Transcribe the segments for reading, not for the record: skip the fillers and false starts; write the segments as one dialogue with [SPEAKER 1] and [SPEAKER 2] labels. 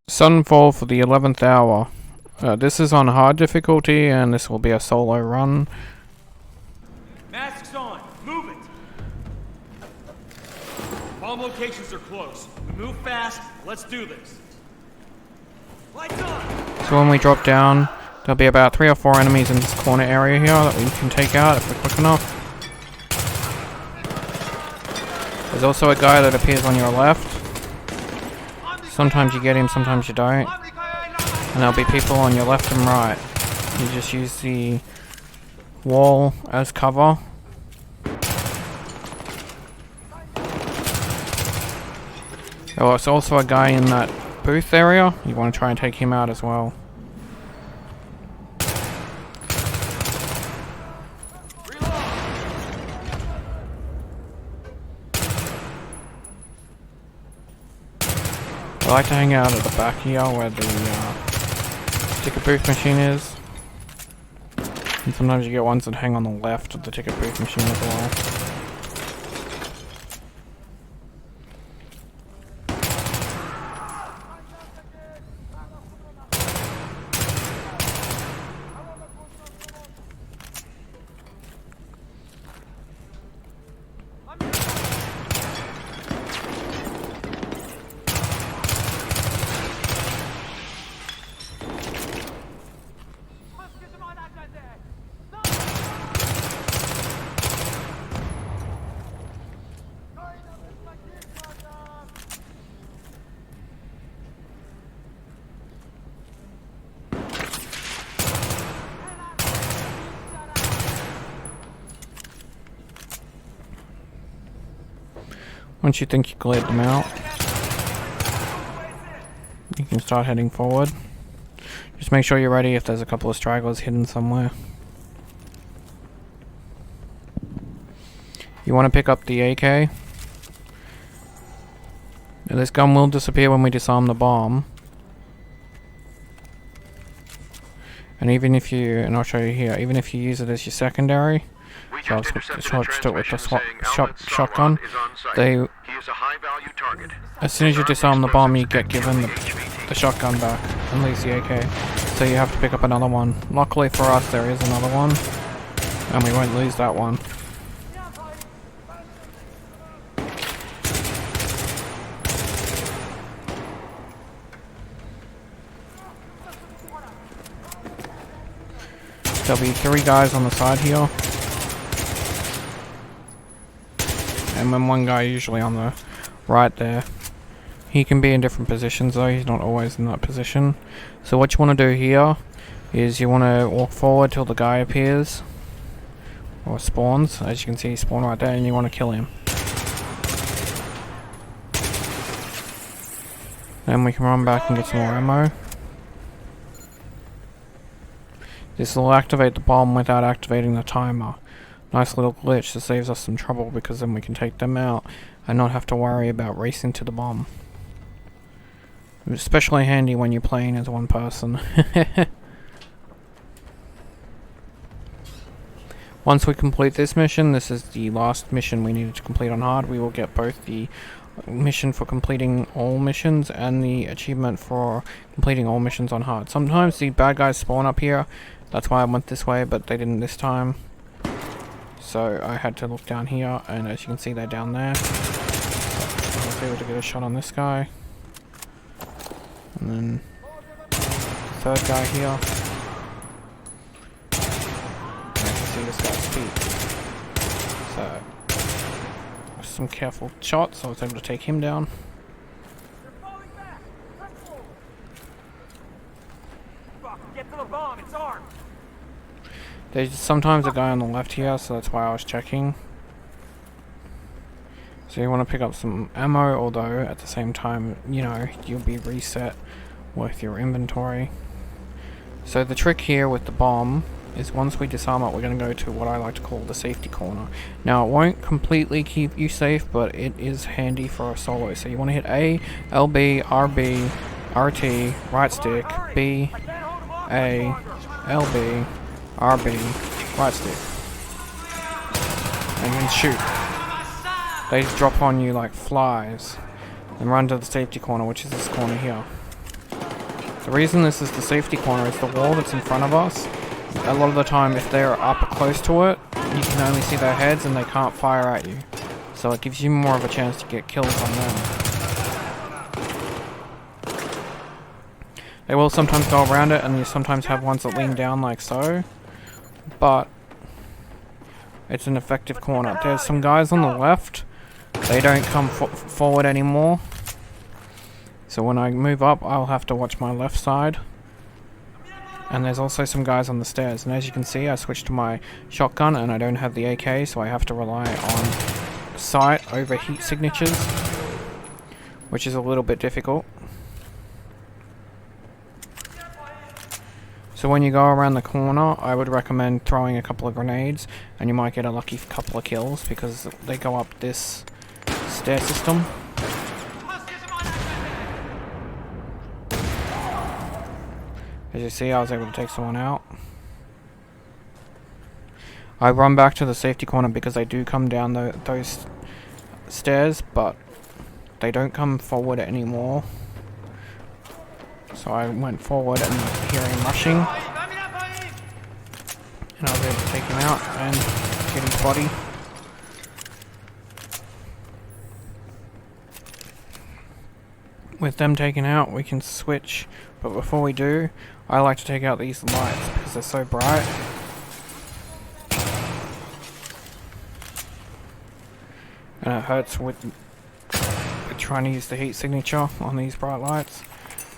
[SPEAKER 1] Sunfall for the 11th hour. This is on hard difficulty, and this will be a solo run.
[SPEAKER 2] Masks on! Move it! Bomb locations are close. We move fast. Let's do this. Lights on!
[SPEAKER 1] So when we drop down, there'll be about 3 or 4 enemies in this corner area here that we can take out if we're quick enough. There's also a guy that appears on your left. Sometimes you get him, sometimes you don't. And there'll be people on your left and right. You just use the wall as cover. There's also a guy in that booth area. You want to try and take him out as well. I like to hang out at the back here where the ticket booth machine is. And sometimes you get ones that hang on the left of the ticket booth machine as well. Once you think you cleared them out, you can start heading forward. Just make sure you're ready if there's a couple of stragglers hidden somewhere. You want to pick up the AK. Now, this gun will disappear when we disarm the bomb. And even if you, and I'll show you here, even if you use it as your secondary, so I'll switch it with the shotgun. As soon as you disarm the bomb, you get given the shotgun back and lose the AK. So you have to pick up another one. Luckily for us, there is another one, and we won't lose that one. There'll be 3 guys on the side here. And then 1 guy usually on the right there. He can be in different positions though, he's not always in that position. So what you want to do here is you want to walk forward till the guy appears. Or spawns. As you can see, he spawned right there, and you want to kill him. Then we can run back and get some more ammo. This will activate the bomb without activating the timer. Nice little glitch that saves us some trouble, because then we can take them out and not have to worry about racing to the bomb. It's especially handy when you're playing as one person. Once we complete this mission, this is the last mission we needed to complete on hard. We will get both the mission for completing all missions and the achievement for completing all missions on hard. Sometimes the bad guys spawn up here. That's why I went this way, but they didn't this time. So I had to look down here, and as you can see, they're down there. I was able to get a shot on this guy. And then the 3rd guy here. And I can see this guy's feet. So, with some careful shots, I was able to take him down.
[SPEAKER 2] Get to the bomb, it's armed!
[SPEAKER 1] There's sometimes a guy on the left here, so that's why I was checking. So you want to pick up some ammo, although at the same time, you know, you'll be reset with your inventory. So the trick here with the bomb is once we disarm it, we're going to go to what I like to call the safety corner. Now, it won't completely keep you safe, but it is handy for a solo. So you want to hit A, LB, RB, RT, right stick, B, A, LB, RB, right stick, and then shoot. they drop on you like flies and run to the safety corner, which is this corner here. The reason this is the safety corner is the wall that's in front of us. A lot of the time, if they're up close to it, you can only see their heads and they can't fire at you. So it gives you more of a chance to get kills on them. They will sometimes go around it, and you sometimes have ones that lean down like so. But it's an effective corner. There's some guys on the left. They don't come forward anymore. So when I move up, I'll have to watch my left side. And there's also some guys on the stairs. And as you can see, I switched to my shotgun and I don't have the AK, so I have to rely on sight over heat signatures, which is a little bit difficult. So when you go around the corner, I would recommend throwing a couple of grenades, and you might get a lucky couple of kills because they go up this stair system. As you see, I was able to take someone out. I run back to the safety corner because they do come down those stairs, but they don't come forward anymore. So I went forward and hear him rushing. And I was able to take him out and get his body. With them taken out, we can switch. But before we do, I like to take out these lights because they're so bright. And it hurts with trying to use the heat signature on these bright lights.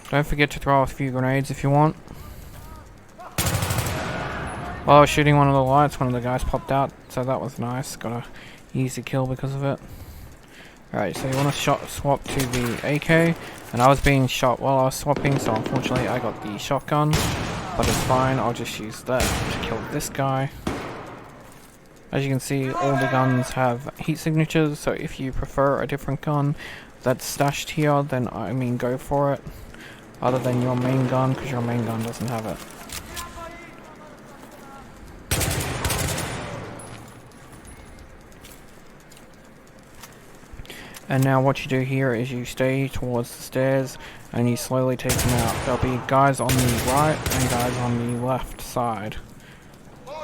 [SPEAKER 1] Don't forget to throw a few grenades if you want. While I was shooting one of the lights, one of the guys popped out, so that was nice. Got a easy kill because of it. Alright, so you want to swap to the AK, and I was being shot while I was swapping, so unfortunately I got the shotgun, but it's fine, I'll just use that to kill this guy. As you can see, all the guns have heat signatures, so if you prefer a different gun that's stashed here, then I mean go for it, other than your main gun, because your main gun doesn't have it. And now what you do here is you stay towards the stairs and you slowly take them out. There'll be guys on the right and guys on the left side.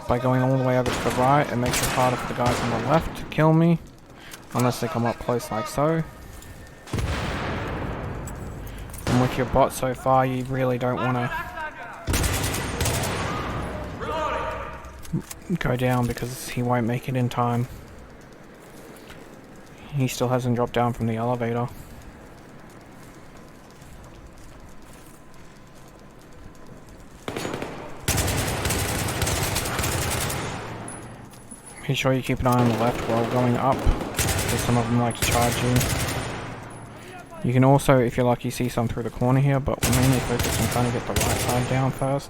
[SPEAKER 1] By going all the way over to the right, it makes it harder for the guys on the left to kill me, unless they come up close like so. And with your bot so far, you really don't want to go down because he won't make it in time. He still hasn't dropped down from the elevator. Make sure you keep an eye on the left while going up, because some of them like to charge you. You can also, if you're lucky, see some through the corner here, but we're mainly focused on trying to get the right side down first,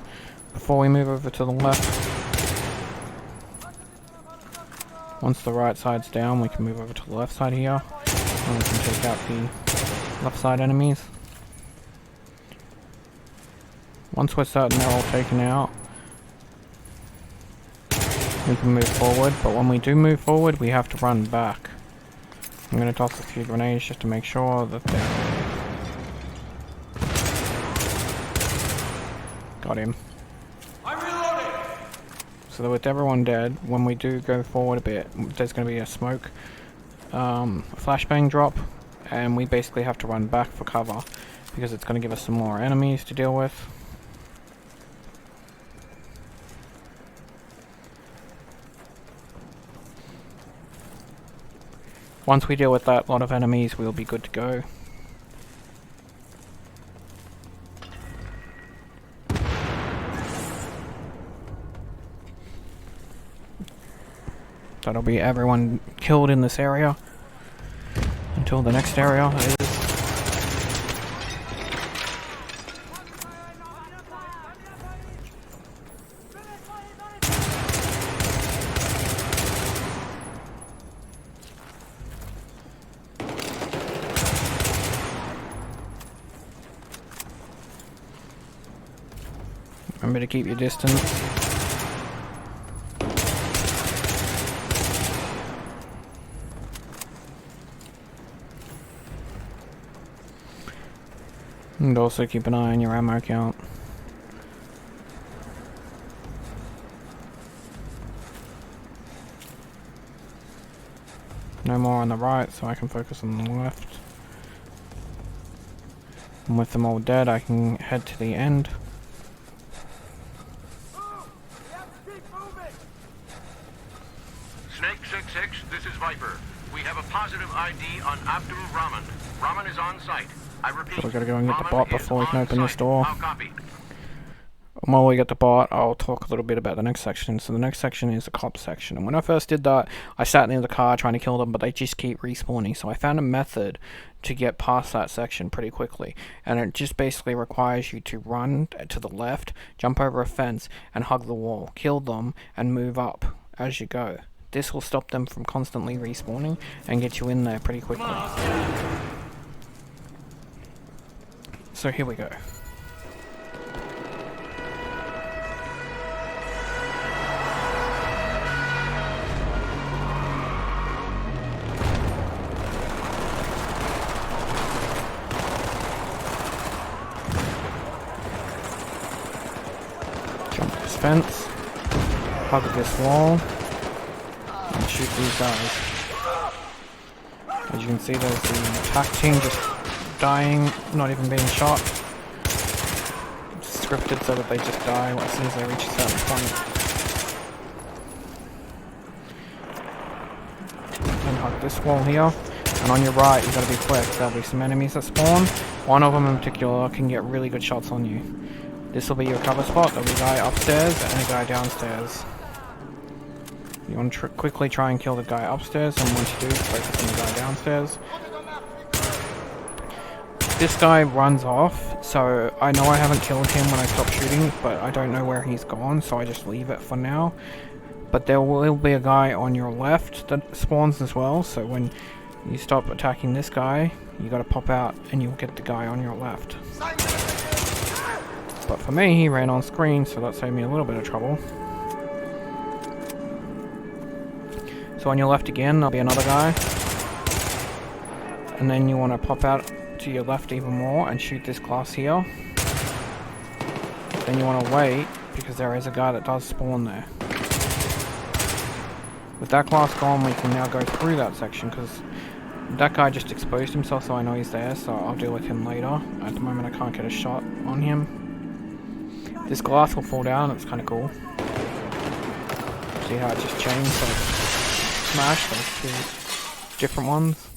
[SPEAKER 1] before we move over to the left. Once the right side's down, we can move over to the left side here, and we can take out the left side enemies. Once we're certain they're all taken out, we can move forward, but when we do move forward, we have to run back. I'm going to toss a few grenades just to make sure that they're... Got him. So that with everyone dead, when we do go forward a bit, there's going to be a smoke flashbang drop, and we basically have to run back for cover because it's going to give us some more enemies to deal with. Once we deal with that lot of enemies, we'll be good to go. That'll be everyone killed in this area until the next area is. Remember to keep your distance. And also keep an eye on your ammo count. No more on the right, so I can focus on the left. And with them all dead, I can head to the end.
[SPEAKER 3] Snake 6-6, this is Viper. We have a positive ID on Abdul Rahman. Rahman is on site. I repeat,
[SPEAKER 1] So we gotta go and get the
[SPEAKER 3] Rahman
[SPEAKER 1] bot before we
[SPEAKER 3] is
[SPEAKER 1] can
[SPEAKER 3] on
[SPEAKER 1] open this
[SPEAKER 3] site.
[SPEAKER 1] door.
[SPEAKER 3] I'll copy.
[SPEAKER 1] And while we get the bot, I'll talk a little bit about the next section. So the next section is the cop section. And when I first did that, I sat in the car trying to kill them, but they just keep respawning. So I found a method to get past that section pretty quickly. And it just basically requires you to run to the left, jump over a fence, and hug the wall. Kill them, and move up as you go. This will stop them from constantly respawning and get you in there pretty quickly. So here we go. Jump this fence, hug this wall, and shoot these guys. As you can see, there's the attack team just dying, not even being shot. It's scripted so that they just die as soon as they reach a certain point. And hug this wall here. And on your right, you gotta be quick. There'll be some enemies that spawn. One of them in particular can get really good shots on you. This will be your cover spot. There'll be a guy upstairs and a guy downstairs. You want to quickly try and kill the guy upstairs, and once you do, focus on the guy downstairs. This guy runs off, so I know I haven't killed him when I stopped shooting, but I don't know where he's gone, so I just leave it for now. But there will be a guy on your left that spawns as well, so when you stop attacking this guy, you gotta pop out and you'll get the guy on your left. But for me, he ran on screen, so that saved me a little bit of trouble. So on your left again, there'll be another guy. And then you want to pop out to your left even more and shoot this glass here. Then you want to wait, because there is a guy that does spawn there. With that glass gone, we can now go through that section, because that guy just exposed himself, so I know he's there, so I'll deal with him later. At the moment, I can't get a shot on him. This glass will fall down, it's kind of cool. See how it just changed, so smash those two different ones.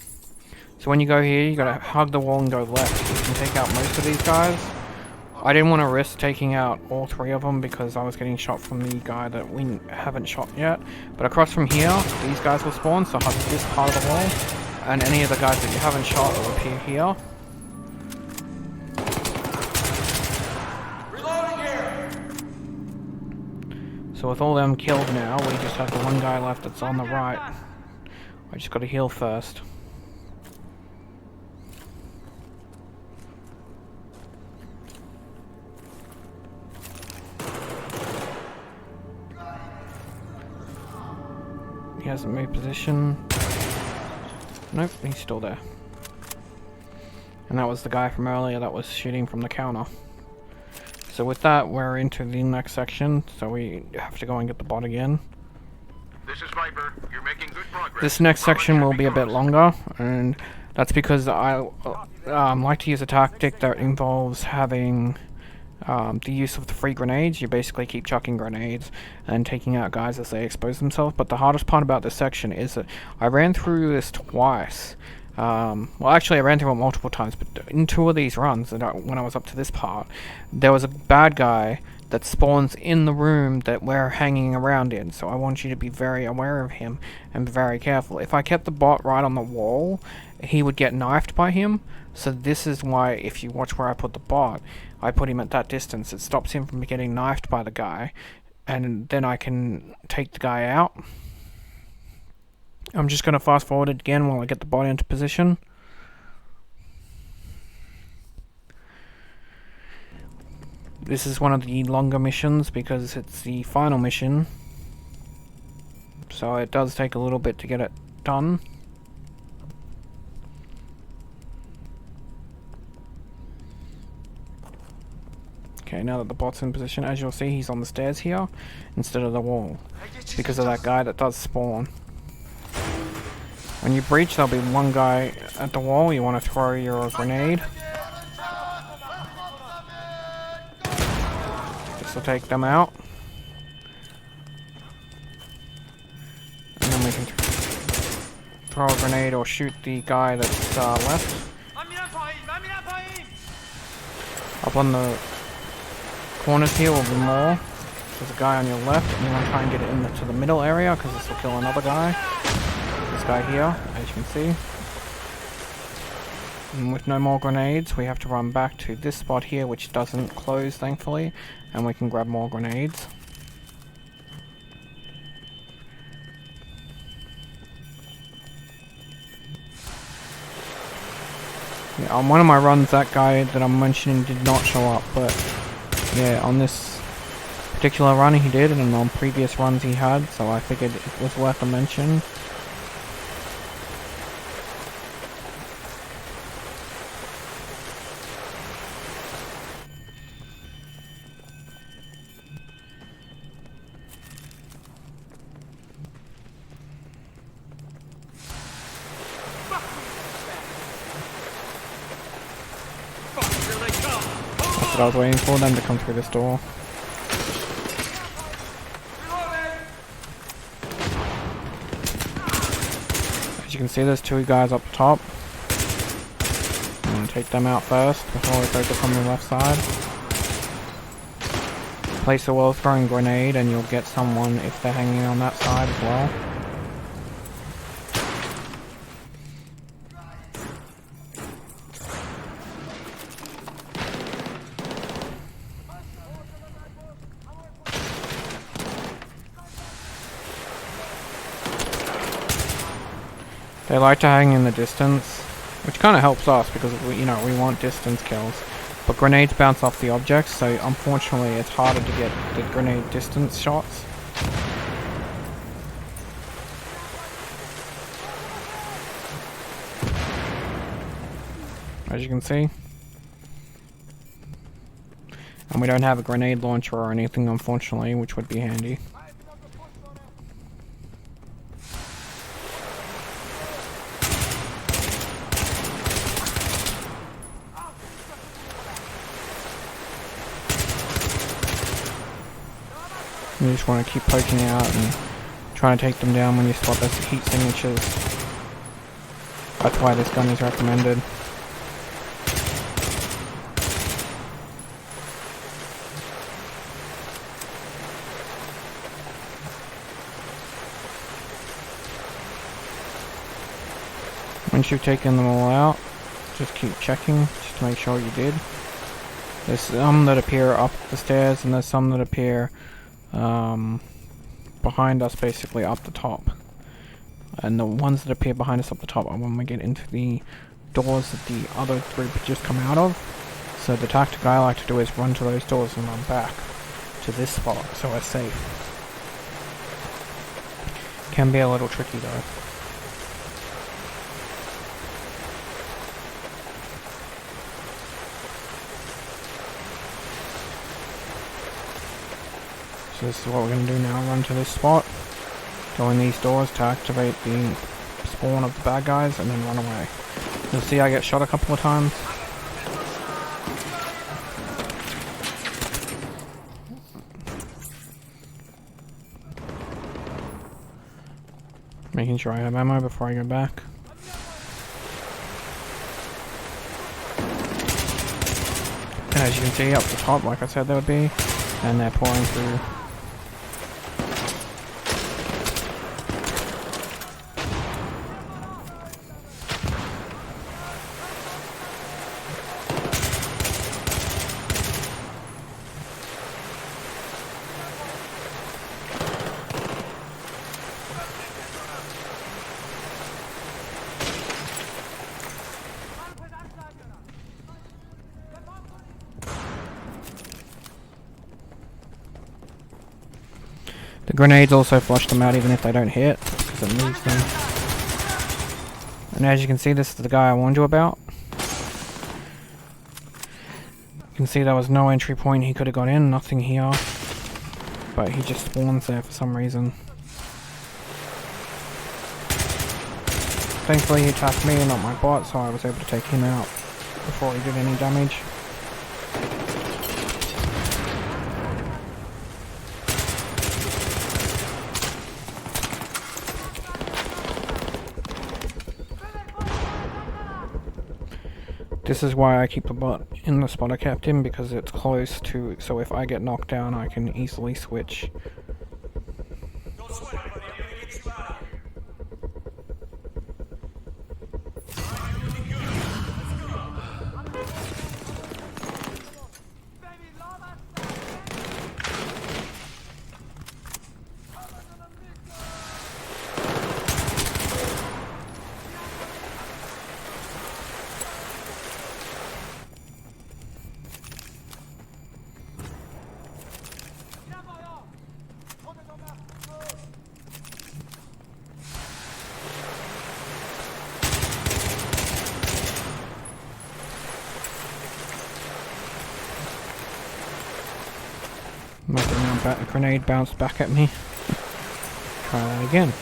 [SPEAKER 1] So when you go here, you gotta hug the wall and go left. You can take out most of these guys. I didn't want to risk taking out all three of them because I was getting shot from the guy that we haven't shot yet. But across from here, these guys will spawn, so hug this part of the wall. And any of the guys that you haven't shot will appear here. So with all them killed now, we just have the one guy left that's on the right. I just gotta heal first. He hasn't moved position. Nope, he's still there. And that was the guy from earlier that was shooting from the counter. So with that, we're into the next section, so we have to go and get the bot again.
[SPEAKER 3] This is Viper. You're making good progress.
[SPEAKER 1] This next section will be a bit longer, and that's because I like to use a tactic that involves having the use of the free grenades. You basically keep chucking grenades and taking out guys as they expose themselves. But the hardest part about this section is that I ran through this twice. Well, actually, I ran through it multiple times, but in two of these runs, when I was up to this part, there was a bad guy that spawns in the room that we're hanging around in. So I want you to be very aware of him and very careful. If I kept the bot right on the wall, he would get knifed by him. So this is why, if you watch where I put the bot, I put him at that distance. It stops him from getting knifed by the guy, and then I can take the guy out. I'm just going to fast forward it again while I get the bot into position. This is one of the longer missions because it's the final mission. So it does take a little bit to get it done. Okay, now that the bot's in position, as you'll see, he's on the stairs here instead of the wall. It's because of that guy that does spawn. When you breach, there'll be one guy at the wall. You want to throw your grenade. This will take them out. And then we can throw a grenade or shoot the guy that's left. Up on the corners here will be more. There's a guy on your left, and you want to try and get it into the middle area because this will kill another guy. This guy here, as you can see. And with no more grenades, we have to run back to this spot here, which doesn't close, thankfully, and we can grab more grenades. Yeah, on one of my runs, that guy that I'm mentioning did not show up, but yeah, on this particular run he did, and on previous runs he had, so I figured it was worth a mention. That's what I was waiting for, them to come through this door. As you can see, there's two guys up top. I'm going to take them out first before we focus on the left side. Place a well-thrown grenade and you'll get someone if they're hanging on that side as well. They like to hang in the distance, which kind of helps us because we want distance kills. But grenades bounce off the objects, so unfortunately it's harder to get the grenade distance shots. As you can see. And we don't have a grenade launcher or anything, unfortunately, which would be handy. You just want to keep poking out and trying to take them down when you spot those heat signatures. That's why this gun is recommended. Once you've taken them all out, just keep checking just to make sure you did. There's some that appear up the stairs and there's some that appear behind us, basically up the top. And the ones that appear behind us up the top are when we get into the doors that the other group just come out of. So the tactic I like to do is run to those doors and run back to this spot so we're safe. Can be a little tricky though. So this is what we're going to do now, run to this spot, go in these doors to activate the spawn of the bad guys, and then run away. You'll see I get shot a couple of times. Making sure I have ammo before I go back. And as you can see up the top, like I said there would be, and they're pouring through. The grenades also flush them out even if they don't hit, because it moves them. And as you can see, this is the guy I warned you about. You can see there was no entry point he could have got in, nothing here. But he just spawns there for some reason. Thankfully he attacked me and not my bot, so I was able to take him out before he did any damage. This is why I keep the bot in the spot I kept him, because it's close to, so if I get knocked down I can easily switch.
[SPEAKER 2] Don't sweat it, buddy. I'm gonna get you out of here.
[SPEAKER 1] Nothing now, a grenade bounced back at me. Try that again.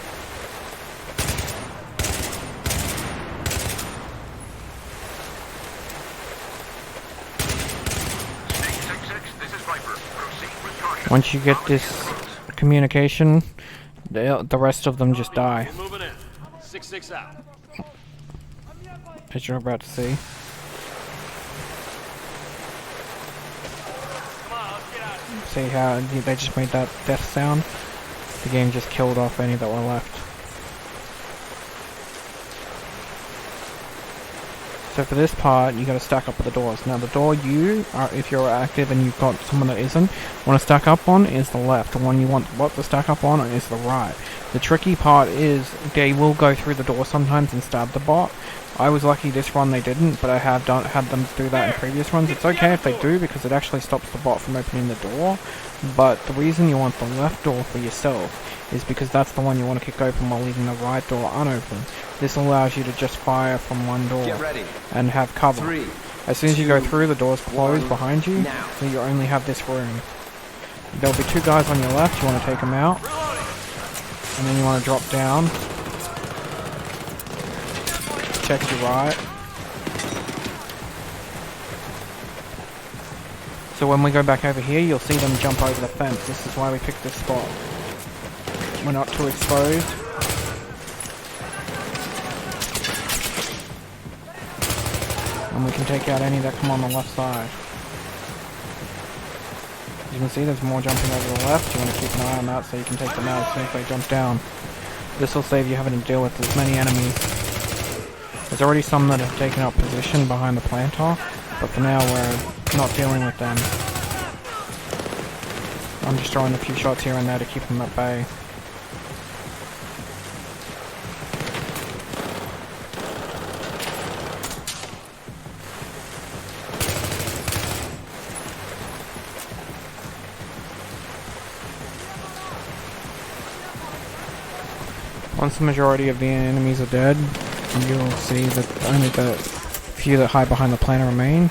[SPEAKER 3] This is Viper. Proceed with caution.
[SPEAKER 1] Once you get this communication, the rest of them just die,
[SPEAKER 2] We're moving in. 6-6 out.
[SPEAKER 1] as you're about to see.
[SPEAKER 2] Come on, let's get out of here.
[SPEAKER 1] See how they just made that death sound? The game just killed off any that were left. So for this part, you gotta stack up with the doors. Now the door you are, if you're active and you've got someone that isn't, want to stack up on is the left. The one you want what to stack up on is the right. The tricky part is they will go through the door sometimes and stab the bot. I was lucky this run they didn't, but I have had them do that in previous runs. It's okay if they do, because it actually stops the bot from opening the door. But the reason you want the left door for yourself is because that's the one you want to kick open while leaving the right door unopened. This allows you to just fire from one door and have cover.
[SPEAKER 4] 3,
[SPEAKER 1] As soon as you go through, the doors close
[SPEAKER 4] 1,
[SPEAKER 1] behind you,
[SPEAKER 4] now.
[SPEAKER 1] so you only have this room. There'll be 2 guys on your left, you want to take them out, and then you want to drop down, check your right. So when we go back over here, you'll see them jump over the fence. This is why we picked this spot. We're not too exposed. And we can take out any that come on the left side. You can see there's more jumping over the left. You want to keep an eye on that so you can take them out as soon as they jump down. This will save you having to deal with as many enemies. There's already some that have taken up position behind the planter, but for now we're not dealing with them. I'm just throwing a few shots here and there to keep them at bay. Once the majority of the enemies are dead, you'll see that only the few that hide behind the planter remain.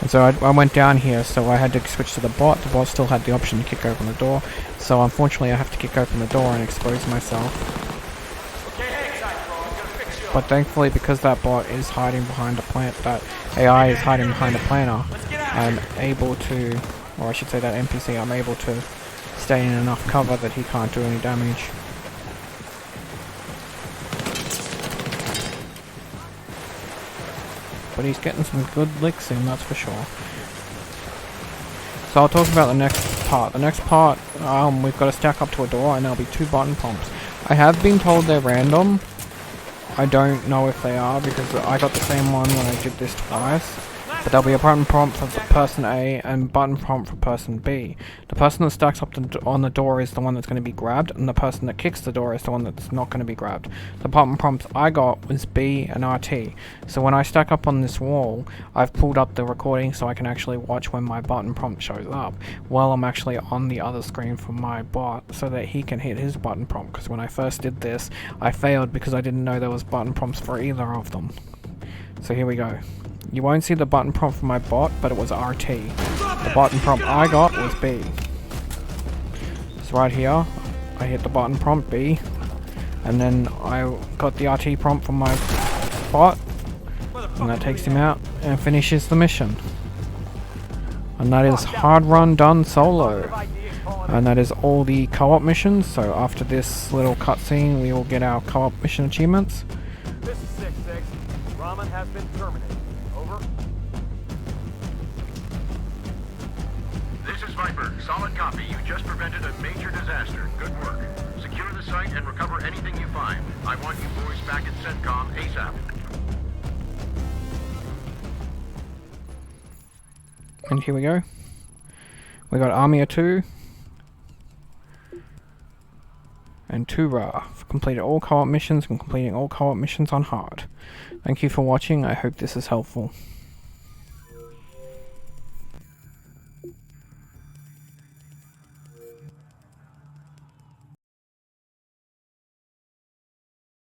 [SPEAKER 1] And so I went down here, so I had to switch to the bot. The bot still had the option to kick open the door, so unfortunately I have to kick open the door and expose myself.
[SPEAKER 2] Okay, hang tight, bro. I'm gonna fix you up.
[SPEAKER 1] But thankfully, because that bot is hiding behind a plant, that AI is hiding behind a planter, I'm able to, or I should say that NPC, I'm able to stay in enough cover that he can't do any damage. But he's getting some good licks in, that's for sure. So I'll talk about the next part. The next part, we've got to stack up to a door and there'll be 2 button prompts. I have been told they're random. I don't know if they are, because I got the same one when I did this twice. But there'll be a button prompt for person A and button prompt for person B. The person that stacks up on the door is the one that's going to be grabbed, and the person that kicks the door is the one that's not going to be grabbed. The button prompts I got was B and RT. So when I stack up on this wall, I've pulled up the recording so I can actually watch when my button prompt shows up, while I'm actually on the other screen for my bot, so that he can hit his button prompt, because when I first did this, I failed because I didn't know there was button prompts for either of them. So here we go. You won't see the button prompt from my bot, but it was RT. The button prompt I got was B. It's right here. I hit the button prompt B, and then I got the RT prompt from my bot, and that takes him out and finishes the mission. And that is hard run done solo. And that is all the co-op missions. So after this little cutscene, we will get our co-op mission achievements.
[SPEAKER 2] This is 6-6. Raman has been terminated. Over.
[SPEAKER 3] This is Viper. Solid copy. You just prevented a major disaster. Good work. Secure the site and recover anything you find. I want you boys back at CENTCOM ASAP.
[SPEAKER 1] And here we go. We got Army of 2 and 2Ra. Completed all co-op missions and completing all co-op missions on hard. Thank you for watching. I hope this is helpful.